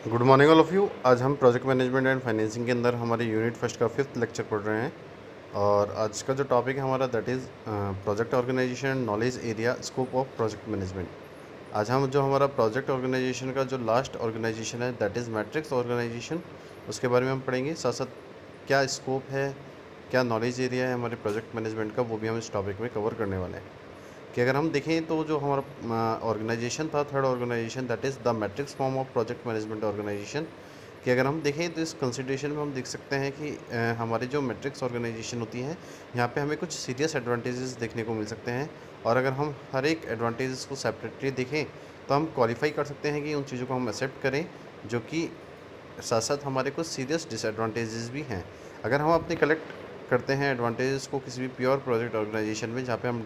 Good morning all of you. आज हम project management and financing के अंदर हमारे यूनिट फर्स्ट का 5th लेक्चर पढ़ रहे हैं। और आज का जो टॉपिक है हमारा that is project organisation, knowledge area, scope of project management. आज हम जो हमारा प्रोजेक्ट ऑर्गेनाइजेशन का जो लास्ट ऑर्गेनाइजेशन है दैट इज़ मैट्रिक्स ऑर्गेनाइजेशन, उसके बारे में हम पढ़ेंगे। साथ साथ क्या स्कोप है, क्या नॉलेज एरिया है हमारे प्रोजेक्ट मैनेजमेंट का, वो भी हम इस टॉपिक में कवर करने वाले हैं। कि अगर हम देखें तो जो हमारा ऑर्गेनाइजेशन था, third organisation that is the matrix form of project management organisation, कि अगर हम देखें तो इस कंसिडरेशन में हम देख सकते हैं कि हमारी जो मैट्रिक्स ऑर्गेनाइजेशन होती है यहाँ पे हमें कुछ सीरियस एडवांटेजेस देखने को मिल सकते हैं। और अगर हम हर एक एडवांटेजेस को सेपरेटली देखें तो हम क्वालिफाई कर सकते हैं कि उन चीज़ों को हम एक्सेप्ट करें, जो कि साथ साथ हमारे कुछ सीरियस डिसएडवांटेजेस भी हैं। अगर हम अपने कलेक्ट करते हैं एडवांटेजेस को किसी भी प्योर प्रोजेक्ट ऑर्गेनाइजेशन में, जहाँ पे हम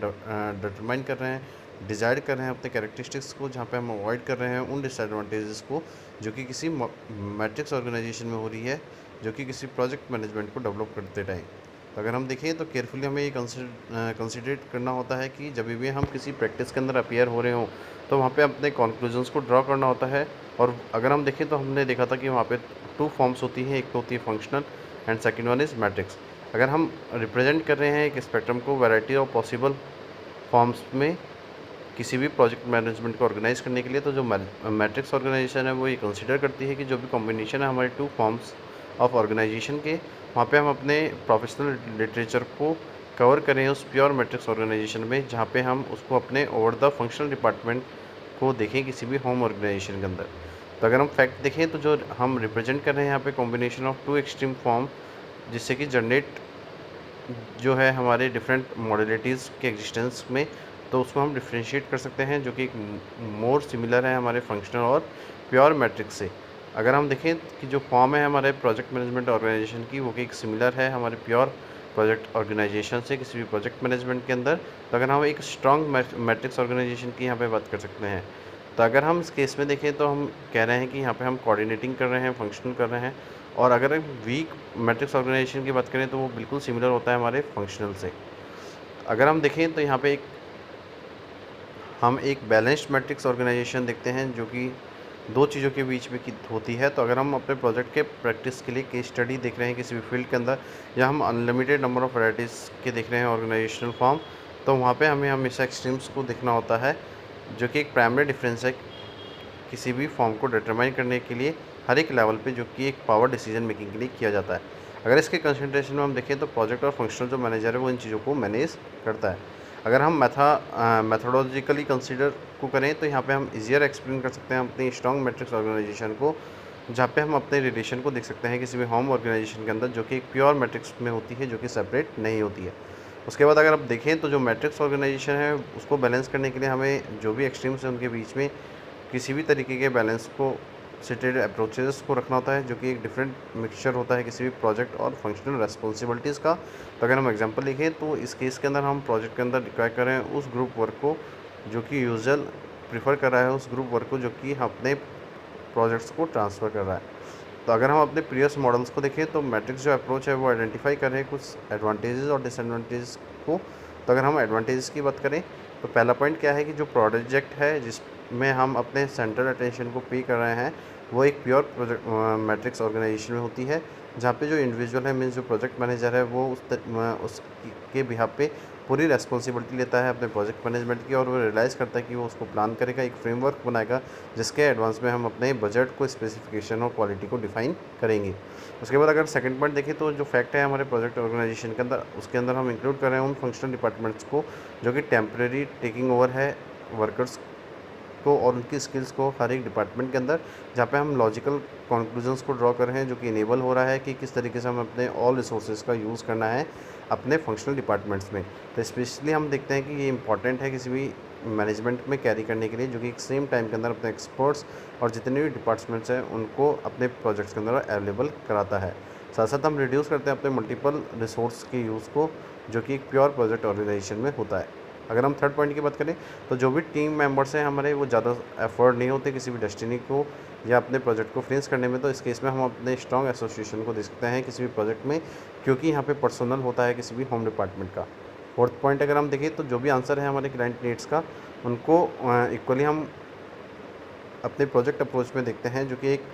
डिटरमाइन कर रहे हैं, डिसाइड कर रहे हैं अपने कैरेक्टरिस्टिक्स को, जहाँ पे हम अवॉइड कर रहे हैं उन डिसएडवांटेजेस को जो कि किसी मैट्रिक्स ऑर्गेनाइजेशन में हो रही है, जो कि किसी प्रोजेक्ट मैनेजमेंट को डेवलप करते टाइम। तो अगर हम देखें तो केयरफुली हमें ये कंसिडरेट करना होता है कि जब भी हम किसी प्रैक्टिस के अंदर अपीयर हो रहे हों तो वहाँ पे अपने कंक्लूजन्स को ड्रॉ करना होता है। और अगर हम देखें तो हमने देखा था कि वहाँ पे 2 फॉर्म्स होती हैं, एक तो होती है functional and second one is matrix. अगर हम रिप्रेजेंट कर रहे हैं एक स्पेक्ट्रम को वैरायटी ऑफ पॉसिबल फॉर्म्स में किसी भी प्रोजेक्ट मैनेजमेंट को ऑर्गेनाइज करने के लिए, तो जो मैट्रिक्स ऑर्गेनाइजेशन है वो ये कंसीडर करती है कि जो भी कॉम्बिनेशन है हमारे 2 फॉर्म्स ऑफ ऑर्गेनाइजेशन के, वहाँ पे हम अपने प्रोफेशनल लिटरेचर को कवर करें उस प्योर मैट्रिक्स ऑर्गेनाइजेशन में, जहाँ पे हम उसको अपने ओवर द फंक्शनल डिपार्टमेंट को देखें किसी भी होम ऑर्गेनाइजेशन के अंदर। तो अगर हम फैक्ट देखें तो जो हम रिप्रेजेंट कर रहे हैं यहाँ पे कॉम्बिनेशन ऑफ 2 एक्सट्रीम फॉर्म, जिससे कि जनरेट जो है हमारे डिफरेंट मॉडलिटीज़ के एग्जिस्टेंस में, तो उसको हम डिफ्रेंशिएट कर सकते हैं, जो कि एक मोर सिमिलर है हमारे फंक्शनल और प्योर मैट्रिक्स से। अगर हम देखें कि जो फॉर्म है हमारे प्रोजेक्ट मैनेजमेंट ऑर्गेनाइजेशन की, वो कि एक सिमिलर है हमारे प्योर प्रोजेक्ट ऑर्गेनाइजेशन से किसी भी प्रोजेक्ट मैनेजमेंट के अंदर, तो अगर हम एक स्ट्रॉन्ग मैट्रिक्स ऑर्गेनाइजेशन की यहाँ पे बात कर सकते हैं। तो अगर हम इस केस में देखें तो हम कह रहे हैं कि यहाँ पे हम कोऑर्डिनेटिंग कर रहे हैं, फंक्शनल कर रहे हैं। और अगर वीक मैट्रिक्स ऑर्गेनाइजेशन की बात करें तो वो बिल्कुल सिमिलर होता है हमारे फंक्शनल से। अगर हम देखें तो यहाँ पे हम एक बैलेंस्ड मैट्रिक्स ऑर्गेनाइजेशन देखते हैं, जो कि 2 चीज़ों के बीच में की होती है। तो अगर हम अपने प्रोजेक्ट के प्रैक्टिस के लिए केस स्टडी देख रहे हैं किसी भी फील्ड के अंदर, या हम अनलिमिटेड नंबर ऑफ़ वैराइटीज़ के देख रहे हैं ऑर्गेनाइजेशनल फॉर्म, तो वहाँ पे हमें हमेशा एक्सट्रीम्स को देखना होता है, जो कि एक प्राइमरी डिफरेंस है किसी भी फॉर्म को डिटरमाइन करने के लिए हर एक लेवल पे, जो कि एक पावर डिसीजन मेकिंग के लिए किया जाता है। अगर इसके कंसंट्रेशन में हम देखें तो प्रोजेक्ट और फंक्शनल जो मैनेजर है वो इन चीज़ों को मैनेज करता है। अगर हम मैथोडोलॉजिकली कंसीडर को करें तो यहाँ पे हम ईजियर एक्सप्लेन कर सकते हैं अपनी स्ट्रॉन्ग मैट्रिक्स ऑर्गेनाइजेशन को, जहाँ पे हम अपने रिलेशन को देख सकते हैं किसी भी होम ऑर्गेनाइजेशन के अंदर, जो कि एक प्योर मैट्रिक्स में होती है, जो कि सेपरेट नहीं होती है। उसके बाद अगर आप देखें तो जो मैट्रिक्स ऑर्गेनाइजेशन है उसको बैलेंस करने के लिए हमें जो भी एक्सट्रीम्स हैं उनके बीच में किसी भी तरीके के बैलेंस को सेटेड अप्रोचेस को रखना होता है, जो कि एक डिफरेंट मिक्सचर होता है किसी भी प्रोजेक्ट और फंक्शनल रेस्पॉन्सिबिलिटीज़ का। तो अगर हम एग्जांपल लिखें तो इस केस के अंदर हम प्रोजेक्ट के अंदर रिक्वायर कर रहे हैं उस ग्रुप वर्क को जो कि यूजुअल प्रीफर कर रहा है, उस ग्रुप वर्क को जो कि अपने प्रोजेक्ट्स को ट्रांसफ़र कर रहा है। तो अगर हम अपने प्रीवियस मॉडल्स को देखें तो मैट्रिक्स जो अप्रोच है वो आइडेंटिफाई कर रहे हैं कुछ एडवांटेजेस और डिसएडवांटेजेस को। तो अगर हम एडवांटेजेस की बात करें तो पहला पॉइंट क्या है कि जो प्रोजेक्ट है जिसमें हम अपने सेंट्रल अटेंशन को पे कर रहे हैं, वो एक प्योर प्रोजेक्ट मैट्रिक्स ऑर्गेनाइजेशन में होती है, जहाँ पे जो इंडिविजुअल है मीन्स जो प्रोजेक्ट मैनेजर है वो उसके बिहाफ पे पूरी रेस्पॉन्सिबिलिटी लेता है अपने प्रोजेक्ट मैनेजमेंट की, और वो रियलाइज़ करता है कि वो उसको प्लान करेगा, एक फ्रेमवर्क बनाएगा जिसके एडवांस में हम अपने बजट को, स्पेसिफिकेशन और क्वालिटी को डिफाइन करेंगे। उसके बाद अगर सेकंड पॉइंट देखें तो जो फैक्ट है हमारे प्रोजेक्ट ऑर्गेनाइजेशन के अंदर, उसके अंदर हम इंक्लूड कर रहे हैं उन फंक्शनल डिपार्टमेंट्स को जो कि टेम्प्रेरी टेकिंग ओवर है वर्कर्स को और उनकी स्किल्स को हर एक डिपार्टमेंट के अंदर, जहाँ पे हम लॉजिकल कंक्लूजन्स को ड्रॉ कर रहे हैं, जो कि इनेबल हो रहा है कि किस तरीके से हम अपने ऑल रिसोर्सेज का यूज़ करना है अपने फंक्शनल डिपार्टमेंट्स में। तो स्पेशली हम देखते हैं कि ये इंपॉर्टेंट है किसी भी मैनेजमेंट में कैरी करने के लिए, जो कि एक सेम टाइम के अंदर अपने एक्सपर्ट्स और जितने भी डिपार्टमेंट्स हैं उनको अपने प्रोजेक्ट्स के अंदर अवेलेबल कराता है। साथ साथ हम रिड्यूस करते हैं अपने मल्टीपल रिसोर्स के यूज़ को, जो कि एक प्योर प्रोजेक्ट ऑर्गेनाइजेशन में होता है। अगर हम थर्ड पॉइंट की बात करें तो जो भी टीम मेंबर्स हैं हमारे, वो ज़्यादा एफर्ट नहीं होते किसी भी डेस्टिनी को या अपने प्रोजेक्ट को फिनिश करने में। तो इस केस में हम अपने स्ट्रॉन्ग एसोसिएशन को देख सकते हैं किसी भी प्रोजेक्ट में, क्योंकि यहाँ पे पर्सनल होता है किसी भी होम डिपार्टमेंट का। फोर्थ पॉइंट अगर हम देखें तो जो भी आंसर है हमारे क्लाइंट नीड्स का, उनको इक्वली हम अपने प्रोजेक्ट अप्रोच में देखते हैं, जो कि एक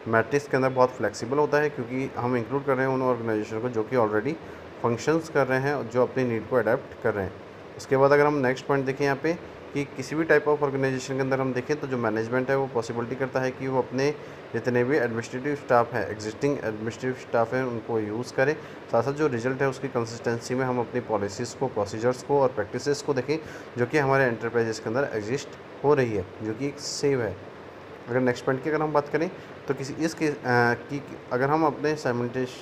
मैट्रिक्स के अंदर बहुत फ्लेक्सिबल होता है, क्योंकि हम इंक्लूड कर रहे हैं उन ऑर्गेनाइजेशन को जो कि ऑलरेडी फंक्शंस कर रहे हैं और जो अपनी नीड को अडेप्ट कर रहे हैं। उसके बाद अगर हम नेक्स्ट पॉइंट देखें यहाँ पे कि किसी भी टाइप ऑफ ऑर्गेनाइजेशन के अंदर हम देखें तो जो मैनेजमेंट है वो पॉसिबिलिटी करता है कि वो अपने जितने भी एडमिनिस्ट्रेटिव स्टाफ है, एग्जिस्टिंग एडमिनिस्ट्रेटिव स्टाफ है, उनको यूज़ करें। साथ साथ जो रिजल्ट है उसकी कंसिस्टेंसी में हम अपनी पॉलिसीज़ को, प्रोसीजर्स को और प्रैक्टिसेस को देखें जो कि हमारे एंटरप्राइजेस के अंदर एग्जिस्ट हो रही है, जो कि एक सेव है। अगर नेक्स्ट पॉइंट की अगर हम बात करें तो किसी इसके की अगर हम अपने साइमल्टेनियस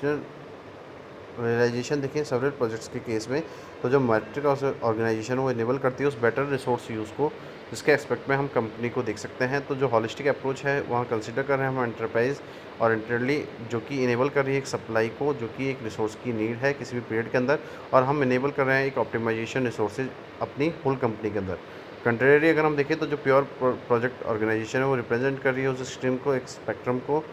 रियलाइजेशन देखें सेवरल प्रोजेक्ट्स के केस में, तो जो मैट्रिक ऑर्गेनाइजेशन वो इनेबल करती है उस बेटर रिसोर्स यूज़ को, जिसके एस्पेक्ट में हम कंपनी को देख सकते हैं। तो जो हॉलिस्टिक अप्रोच है वहाँ कंसिडर कर रहे हैं हम एंटरप्राइज और इंटरली, जो कि इनेबल कर रही है एक सप्लाई को, जो कि एक रिसोर्स की नीड है किसी भी पीरियड के अंदर, और हम इनेबल कर रहे हैं एक ऑप्टिमाइजेशन रिसोर्सेज अपनी होल कंपनी के अंदर। कंट्रेरी अगर हम देखें तो जो प्योर प्रोजेक्ट ऑर्गेनाइजेशन है वो रिप्रेजेंट कर रही है उस स्ट्रीम को, एक स्पेक्ट्रम को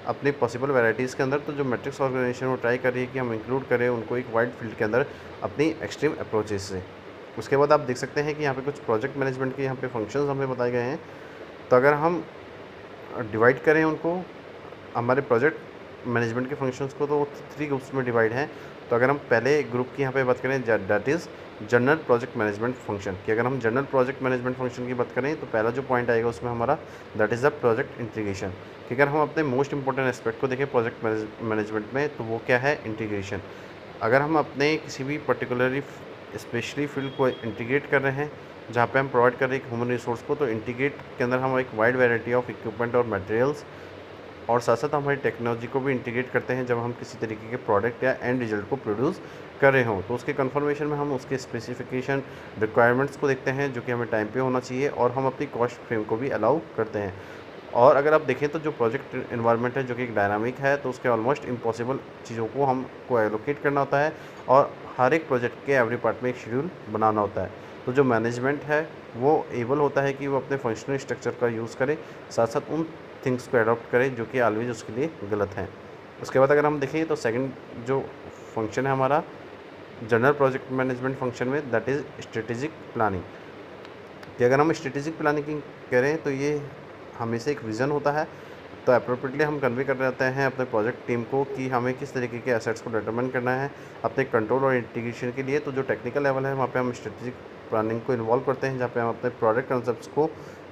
अपनी पॉसिबल वैराइटीज़ के अंदर। तो जो मैट्रिक्स ऑर्गेनाइजेशन वो ट्राई कर रही है कि हम इंक्लूड करें उनको एक वाइड फील्ड के अंदर अपनी एक्सट्रीम अप्रोचेस से। उसके बाद आप देख सकते हैं कि यहाँ पे कुछ प्रोजेक्ट मैनेजमेंट के यहाँ पे फंक्शंस हमें बताए गए हैं। तो अगर हम डिवाइड करें उनको, हमारे प्रोजेक्ट मैनेजमेंट के फंक्शंस को, तो वो 3 ग्रुप्स में डिवाइड हैं। तो अगर हम पहले ग्रुप की यहाँ पे बात करें that is general project management function की, अगर हम जनरल प्रोजेक्ट मैनेजमेंट फंक्शन की बात करें तो पहला जो पॉइंट आएगा उसमें हमारा that is the project integration. कि अगर हम अपने मोस्ट इंपॉर्टेंट एस्पेक्ट को देखें प्रोजेक्ट मैनेजमेंट में, तो वो क्या है, इंटीग्रेशन। अगर हम अपने किसी भी पर्टिकुलरली स्पेशली फील्ड को इंटीग्रेट कर रहे हैं जहाँ पे हम प्रोवाइड कर रहे हैं एक ह्यूमन रिसोर्स को, तो इंटीग्रेट के अंदर हम एक वाइड वैरायटी ऑफ इक्विपमेंट और मटेरियल्स और साथ साथ हमारी टेक्नोलॉजी को भी इंटीग्रेट करते हैं जब हम किसी तरीके के प्रोडक्ट या एंड रिजल्ट को प्रोड्यूस कर रहे हों। तो उसके कंफर्मेशन में हम उसके स्पेसिफिकेशन रिक्वायरमेंट्स को देखते हैं जो कि हमें टाइम पे होना चाहिए, और हम अपनी कॉस्ट फ्रेम को भी अलाउ करते हैं। और अगर आप देखें तो जो प्रोजेक्ट इन्वायरमेंट है जो कि एक डायनामिक है, तो उसके ऑलमोस्ट इम्पॉसिबल चीज़ों को हमको एलोकेट करना होता है और हर एक प्रोजेक्ट के एवरी पार्ट में एक शेड्यूल बनाना होता है। तो जो मैनेजमेंट है वो एबल होता है कि वो अपने फंक्शनल स्ट्रक्चर का यूज़ करे, साथ साथ उन थिंग्स को अडॉप्ट करें जो कि ऑलवेज उसके लिए गलत हैं। उसके बाद अगर हम देखें तो सेकंड जो फंक्शन है हमारा जनरल प्रोजेक्ट मैनेजमेंट फंक्शन में, दैट इज़ स्ट्रेटेजिक प्लानिंग। कि अगर हम स्ट्रेटेजिक प्लानिंग करें तो ये हमेशा एक विज़न होता है। तो अप्रोप्रिएटली हम कन्वे कर रहते हैं अपने प्रोजेक्ट टीम को कि हमें किस तरीके के एसेट्स को डिटरमिन करना है अपने कंट्रोल और इंटीग्रेशन के लिए। तो जो टेक्निकल लेवल है वहाँ पे हम स्ट्रेटेजिक प्लानिंग को इन्वॉल्व करते हैं, जहाँ पे हम अपने प्रोडक्ट कंसेप्ट्स को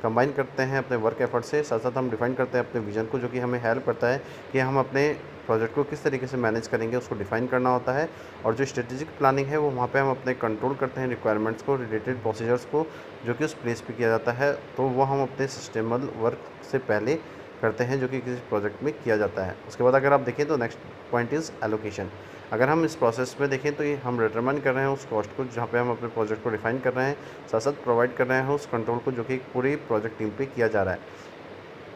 कंबाइन करते हैं अपने वर्क एफर्ट से, साथ साथ हम डिफाइन करते हैं अपने विजन को, जो कि हमें हेल्प करता है कि हम अपने प्रोजेक्ट को किस तरीके से मैनेज करेंगे उसको डिफाइन करना होता है। और जो स्ट्रेटेजिक प्लानिंग है वो वहाँ पे हम अपने कंट्रोल करते हैं रिक्वायरमेंट्स को, रिलेटेड प्रोसीजर्स को, जो कि उस प्लेस पे किया जाता है। तो वो हम अपने सिस्टमल वर्क से पहले करते हैं जो कि किसी प्रोजेक्ट में किया जाता है। उसके बाद अगर आप देखें तो नेक्स्ट पॉइंट इज़ एलोकेशन। अगर हम इस प्रोसेस में देखें तो ये हम डिटरमाइन कर रहे हैं उस कॉस्ट को जहाँ पे हम अपने प्रोजेक्ट को डिफाइन कर रहे हैं, साथ साथ प्रोवाइड कर रहे हैं उस कंट्रोल को जो कि पूरी प्रोजेक्ट टीम पे किया जा रहा है।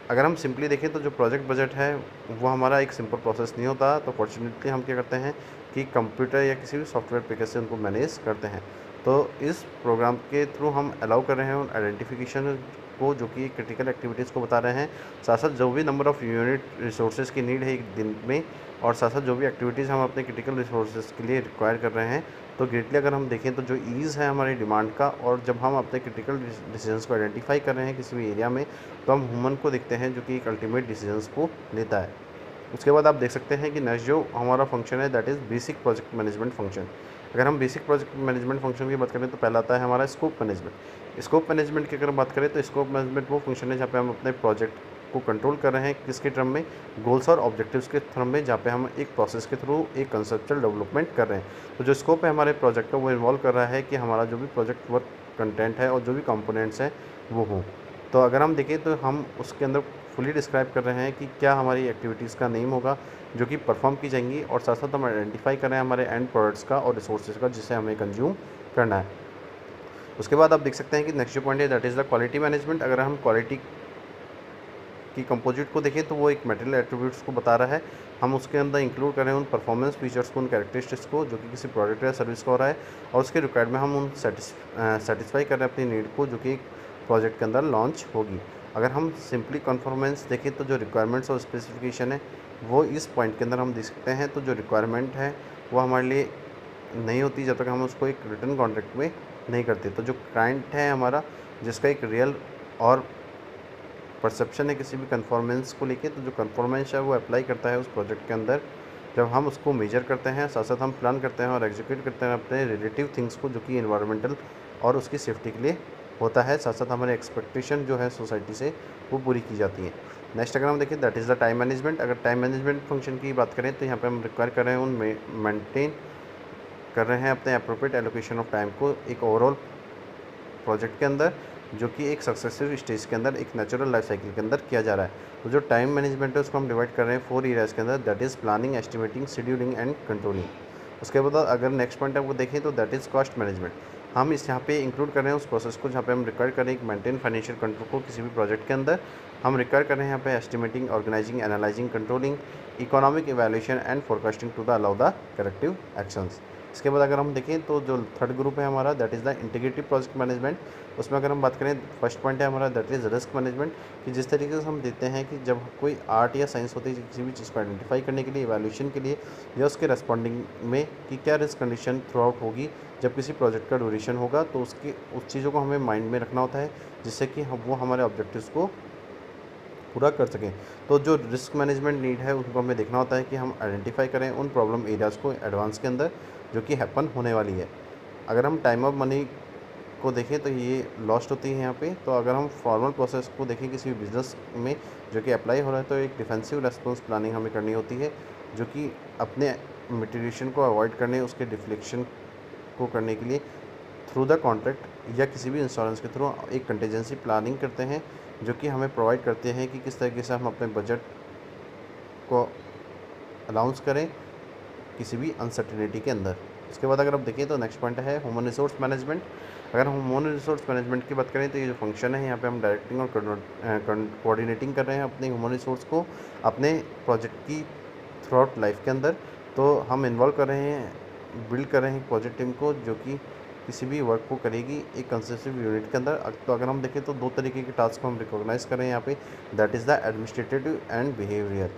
अगर हम सिंपली देखें तो जो प्रोजेक्ट बजट है वो हमारा एक सिंपल प्रोसेस नहीं होता। तो फॉर्चुनेटली हम क्या करते हैं कि कंप्यूटर या किसी भी सॉफ्टवेयर पैकेज से उनको मैनेज करते हैं। तो इस प्रोग्राम के थ्रू हम अलाउ कर रहे हैं उन आइडेंटिफिकेशन को जो कि क्रिटिकल एक्टिविटीज़ को बता रहे हैं, साथ साथ जो भी नंबर ऑफ़ यूनिट रिसोर्सेज की नीड है एक दिन में, और साथ साथ जो भी एक्टिविटीज़ हम अपने क्रिटिकल रिसोर्सेज के लिए रिक्वायर कर रहे हैं। तो ग्रेटली अगर हम देखें तो जो ईज़ है हमारी डिमांड का, और जब हम अपने क्रिटिकल डिसीजंस को आइडेंटिफाई कर रहे हैं किसी भी एरिया में, तो हम ह्यूमन को देखते हैं जो कि एक अल्टीमेट डिसीजंस को लेता है। उसके बाद आप देख सकते हैं कि नेक्स्ट जो हमारा फंक्शन है that is basic project management function. अगर हम बेसिक प्रोजेक्ट मैनेजमेंट फंक्शन की बात करें तो पहला आता है हमारा स्कोप मैनेजमेंट। स्कोप मैनेजमेंट की अगर बात करें तो स्कोप मैनेजमेंट वो फंक्शन है जहाँ पे हम अपने प्रोजेक्ट को कंट्रोल कर रहे हैं किसके टर्म में, गोल्स और ऑब्जेक्टिव्स के टर्म में, जहाँ पे हम एक प्रोसेस के थ्रू एक कंसेप्चुअल डेवलपमेंट कर रहे हैं। तो जो स्कोप है हमारे प्रोजेक्ट का वो इन्वॉल्व कर रहा है कि हमारा जो भी प्रोजेक्ट वर्क कंटेंट है और जो भी कंपोनेंट्स हैं वो हों। तो अगर हम देखें तो हम उसके अंदर फुली डिस्क्राइब कर रहे हैं कि क्या हमारी एक्टिविटीज़ का नेम होगा जो कि परफॉर्म की जाएंगी, और साथ साथ हम आइडेंटिफाई कर रहे हैं हमारे एंड प्रोडक्ट्स का और रिसोर्सेज का जिसे हमें कंज्यूम करना है। उसके बाद आप देख सकते हैं कि नेक्स्ट जो पॉइंट है that is the quality management. अगर हम क्वालिटी की कंपोजिट को देखें तो वो एक मटेरियल एट्रीब्यूट्स को बता रहा है। हम उसके अंदर इंक्लूड करें उन परफॉर्मेंस फीचर्स को, उन कैरेक्टरिस्टिक्स को जो कि किसी प्रोडक्ट या सर्विस का हो रहा है, और उसके रिक्वायर्ड में हम उन सेटिस्फाई कर रहे हैं अपनी नीड को जो कि प्रोजेक्ट के अंदर लॉन्च होगी। अगर हम सिंपली कन्फॉर्मेंस देखें तो जो रिक्वायरमेंट्स और स्पेसिफिकेशन है वो इस पॉइंट के अंदर हम देख सकते हैं। तो जो रिक्वायरमेंट है वो हमारे लिए नहीं होती जब तक हम उसको एक रिटर्न कॉन्ट्रैक्ट में नहीं करते। तो जो क्लाइंट है हमारा जिसका एक रियल और परसेप्शन है किसी भी कन्फॉर्मेंस को लेके, तो जो कन्फॉर्मेंस है वो अप्लाई करता है उस प्रोजेक्ट के अंदर। जब हम उसको मेजर करते हैं, साथ साथ हम प्लान करते हैं और एग्जीक्यूट करते हैं अपने रिलेटिव थिंग्स को, जो कि इन्वायरमेंटल और उसकी सेफ्टी के लिए होता है। साथ साथ हमारे एक्सपेक्टेशन जो है सोसाइटी से वो पूरी की जाती है। नेक्स्ट अगर हम देखें that is the time management. अगर टाइम मैनेजमेंट फंक्शन की बात करें तो यहाँ पे हम रिक्वायर कर रहे हैं मेंटेन कर रहे हैं अपने अप्रोप्रिएट एलोकेशन ऑफ टाइम को एक ओवरऑल प्रोजेक्ट के अंदर, जो कि एक सक्सेसिव स्टेज के अंदर एक नेचुरल लाइफ साइकिल के अंदर किया जा रहा है। तो जो टाइम मैनेजमेंट है उसको हम डिवाइड कर रहे हैं 4 एरियाज़ के अंदर, that is planning, estimating, scheduling and controlling. उसके बाद अगर नेक्स्ट पॉइंट है वो देखें तो दैट इज़ कॉस्ट मैनेजमेंट। हम इस यहाँ पे इंक्लूड कर रहे हैं उस प्रोसेस को जहाँ पे हम रिक्वायर कर रहे हैं एक मेंटेन फाइनेंशियल कंट्रोल को किसी भी प्रोजेक्ट के अंदर। हम रिक्वायर कर रहे हैं यहाँ पे estimating, organising, analysing, controlling, economic evaluation and forecasting to the allow the corrective actions. इसके बाद अगर हम देखें तो जो थर्ड ग्रुप है हमारा that is the integrative project management. उसमें अगर हम बात करें फर्स्ट पॉइंट है हमारा दैट इज़ रिस्क मैनेजमेंट, कि जिस तरीके से हम देखते हैं कि जब कोई आर्ट या साइंस होती है किसी भी चीज़ को आइडेंटिफाई करने के लिए, इवैल्यूएशन के लिए, या उसके रेस्पॉन्डिंग में कि क्या रिस्क कंडीशन थ्रू आउट होगी जब किसी प्रोजेक्ट का ड्यूरेशन होगा, तो उस चीज़ों को हमें माइंड में रखना होता है जिससे कि वो हमारे ऑब्जेक्टिव्स को पूरा कर सकें। तो जो रिस्क मैनेजमेंट नीड है उनको हमें देखना होता है कि हम आइडेंटिफाई करें उन प्रॉब्लम एरियाज़ को एडवांस के अंदर जो कि हैपन होने वाली है। अगर हम टाइम ऑफ मनी को देखें तो ये लॉस्ट होती है यहाँ पे। तो अगर हम फॉर्मल प्रोसेस को देखें किसी भी बिजनेस में जो कि अप्लाई हो रहा है, तो एक डिफेंसिव रेस्पॉन्स प्लानिंग हमें करनी होती है, जो कि अपने मिटिगेशन को अवॉइड करने, उसके डिफ्लेक्शन को करने के लिए थ्रू द कॉन्ट्रैक्ट या किसी भी इंश्योरेंस के थ्रू एक कंटीजेंसी प्लानिंग करते हैं, जो कि हमें प्रोवाइड करते हैं कि किस तरीके से हम अपने बजट को अलाउंस करें किसी भी अनसर्टेनिटी के अंदर। इसके बाद अगर आप देखें तो नेक्स्ट पॉइंट है ह्यूमन रिसोर्स मैनेजमेंट। अगर हम ह्यूमन रिसोर्स मैनेजमेंट की बात करें तो ये जो फंक्शन है यहाँ पे हम डायरेक्टिंग और कोऑर्डिनेटिंग कर रहे हैं अपने ह्यूमन रिसोर्स को अपने प्रोजेक्ट की थ्रू आउट लाइफ के अंदर। तो हम इन्वॉल्व कर रहे हैं, बिल्ड कर रहे हैं प्रोजेक्ट टीम को जो कि किसी भी वर्क को करेगी एक कंसिस्टिव यूनिट के अंदर। तो अगर हम देखें तो 2 तरीके के टास्क को हम रिकॉग्नाइज कर रहे हैं यहाँ पे, that is the administrative and behaviour.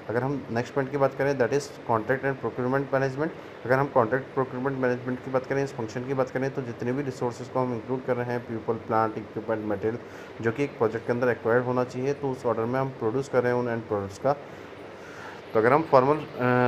अगर हम नेक्स्ट पॉइंट की बात करें that is contract and procurement management. अगर हम कॉन्ट्रैक्ट प्रोक्योरमेंट मैनेजमेंट की बात करें, इस फंक्शन की बात करें, तो जितने भी रिसोर्सेज को हम इंक्लूड कर रहे हैं, पीपल, प्लांट, इक्विपमेंट, मटेरियल, जो कि एक प्रोजेक्ट के अंदर एक्वायर्ड होना चाहिए, तो उस ऑर्डर में हम प्रोड्यूस कर रहे हैं उन एंड प्रोडक्ट्स का। तो अगर हम फॉर्मल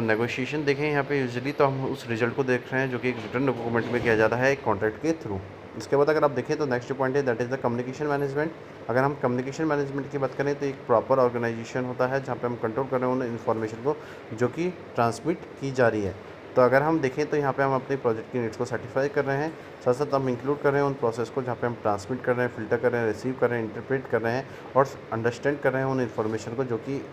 नेगोशिएशन देखें यहाँ पे यूजुअली, तो हम उस रिजल्ट को देख रहे हैं जो कि एक रिटर्न डॉक्यूमेंट में किया जाता है एक कॉन्ट्रैक्ट के थ्रू। इसके बाद अगर आप देखें तो नेक्स्ट पॉइंट है that is the communication management. अगर हम कम्युनिकेशन मैनेजमेंट की बात करें तो एक प्रॉपर ऑर्गेनाइजेशन होता है जहाँ पे हम कंट्रोल कर रहे हैं उन इन्फॉर्मेशन को जो कि ट्रांसमिट की जा रही है। तो अगर हम देखें तो यहाँ पे हम अपने प्रोजेक्ट की नीड्स को सर्टिफाई कर रहे हैं, साथ साथ हम इंक्लूड कर रहे हैं उन प्रोसेस को जहाँ पे हम ट्रांसमिट कर रहे हैं, फिल्टर कर रहे हैं, रिसीव कर रहे हैं, इंटरप्रेट कर रहे हैं और अंडरस्टैंड कर रहे हैं उन इन्फॉर्मेशन को जो कि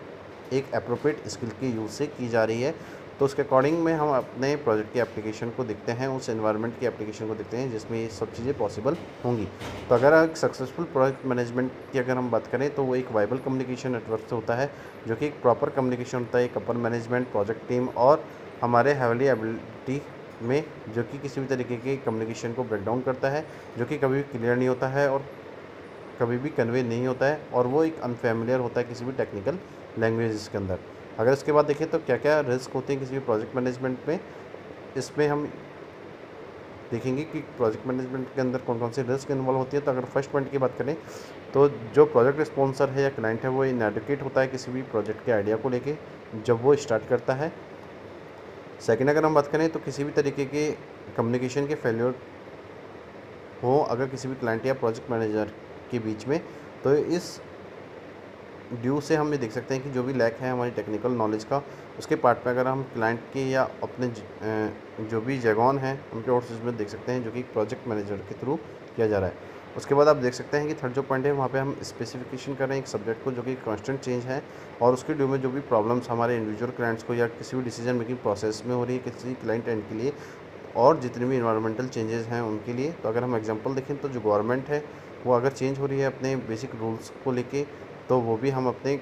एक अप्रोप्रिएट स्किल के यूज़ से की जा रही है। तो उसके अकॉर्डिंग में हम अपने प्रोजेक्ट की एप्लीकेशन को देखते हैं, उस एनवायरनमेंट की एप्लीकेशन को देखते हैं जिसमें ये सब चीज़ें पॉसिबल होंगी। तो अगर एक सक्सेसफुल प्रोजेक्ट मैनेजमेंट की अगर हम बात करें तो वो एक वाइबल कम्युनिकेशन नेटवर्क से होता है, जो कि एक प्रॉपर कम्युनिकेशन होता है एक अपर मैनेजमेंट, प्रोजेक्ट टीम और हमारे हेवली एबिलिटी में, जो कि किसी भी तरीके के कम्युनिकेशन को ब्रेक डाउन करता है, जो कि कभी भी क्लियर नहीं होता है और कभी भी कन्वे नहीं होता है, और वो एक अनफेमिलियर होता है किसी भी टेक्निकल लैंग्वेज के अंदर। अगर इसके बाद देखें तो क्या क्या रिस्क होते हैं किसी भी प्रोजेक्ट मैनेजमेंट में, इसमें हम देखेंगे कि प्रोजेक्ट मैनेजमेंट के अंदर कौन कौन सी रिस्क इन्वॉल्व होती है। तो अगर फर्स्ट पॉइंट की बात करें तो जो प्रोजेक्ट स्पॉन्सर है या क्लाइंट है वो इनएडुकेट होता है किसी भी प्रोजेक्ट के आइडिया को लेके जब वो स्टार्ट करता है। सेकेंड अगर हम बात करें तो किसी भी तरीके के कम्युनिकेशन के फेल्योर हो अगर किसी भी क्लाइंट या प्रोजेक्ट मैनेजर के बीच में, तो इस ड्यू से हम ये देख सकते हैं कि जो भी लैक है हमारी टेक्निकल नॉलेज का, उसके पार्ट पे अगर हम क्लाइंट के या अपने जो भी जगॉन हैं उनके ऑर्डर्स में देख सकते हैं जो कि प्रोजेक्ट मैनेजर के थ्रू किया जा रहा है। उसके बाद आप देख सकते हैं कि थर्ड जो पॉइंट है वहाँ पे हम स्पेसिफिकेशन कर रहे हैं एक सब्जेक्ट को जो कि कांस्टेंट चेंज है, और उसके ड्यू में जो भी प्रॉब्लम्स हमारे इंडिविजुअल क्लाइंट्स को या किसी भी डिसीजन मेकिंग प्रोसेस में हो रही है किसी क्लाइंट एंड के लिए, और जितने भी इन्वायरमेंटल चेंजेस हैं उनके लिए। तो अगर हम एग्जांपल देखें तो जो गवर्नमेंट है वो अगर चेंज हो रही है अपने बेसिक रूल्स को लेके, तो वो भी हम अपने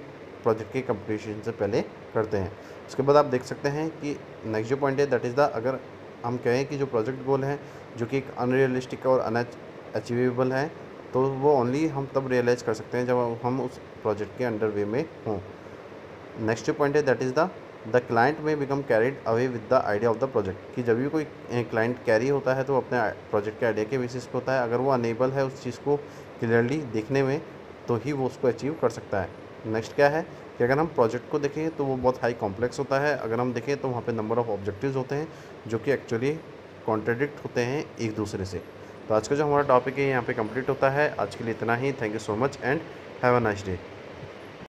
प्रोजेक्ट के कंप्लीशन से पहले करते हैं। उसके बाद आप देख सकते हैं कि नेक्स्ट जो पॉइंट है दैट इज़ द, अगर हम कहें कि जो प्रोजेक्ट गोल है जो कि एक अनरियलिस्टिक और अनअचीवेबल है, तो वो ओनली हम तब रियलाइज़ कर सकते हैं जब हम उस प्रोजेक्ट के अंडर वे में हों। नेक्स्ट जो पॉइंट है दैट इज़ द क्लाइंट में become carried away with the idea of the project, कि जब भी कोई क्लाइंट कैरी होता है तो अपने प्रोजेक्ट के आइडिया के बेसिस पे होता है। अगर वो अनेबल है उस चीज़ को क्लियरली देखने में, तो ही वो उसको अचीव कर सकता है। नेक्स्ट क्या है कि अगर हम प्रोजेक्ट को देखें तो वो बहुत हाई कॉम्प्लेक्स होता है। अगर हम देखें तो वहाँ पे नंबर ऑफ़ ऑब्जेक्टिव्स होते हैं जो कि एक्चुअली कॉन्ट्रडिक्ट होते हैं एक दूसरे से। तो आज का जो हमारा टॉपिक है यहाँ पे कंप्लीट होता है। आज के लिए इतना ही। Thank you so much and have a nice day.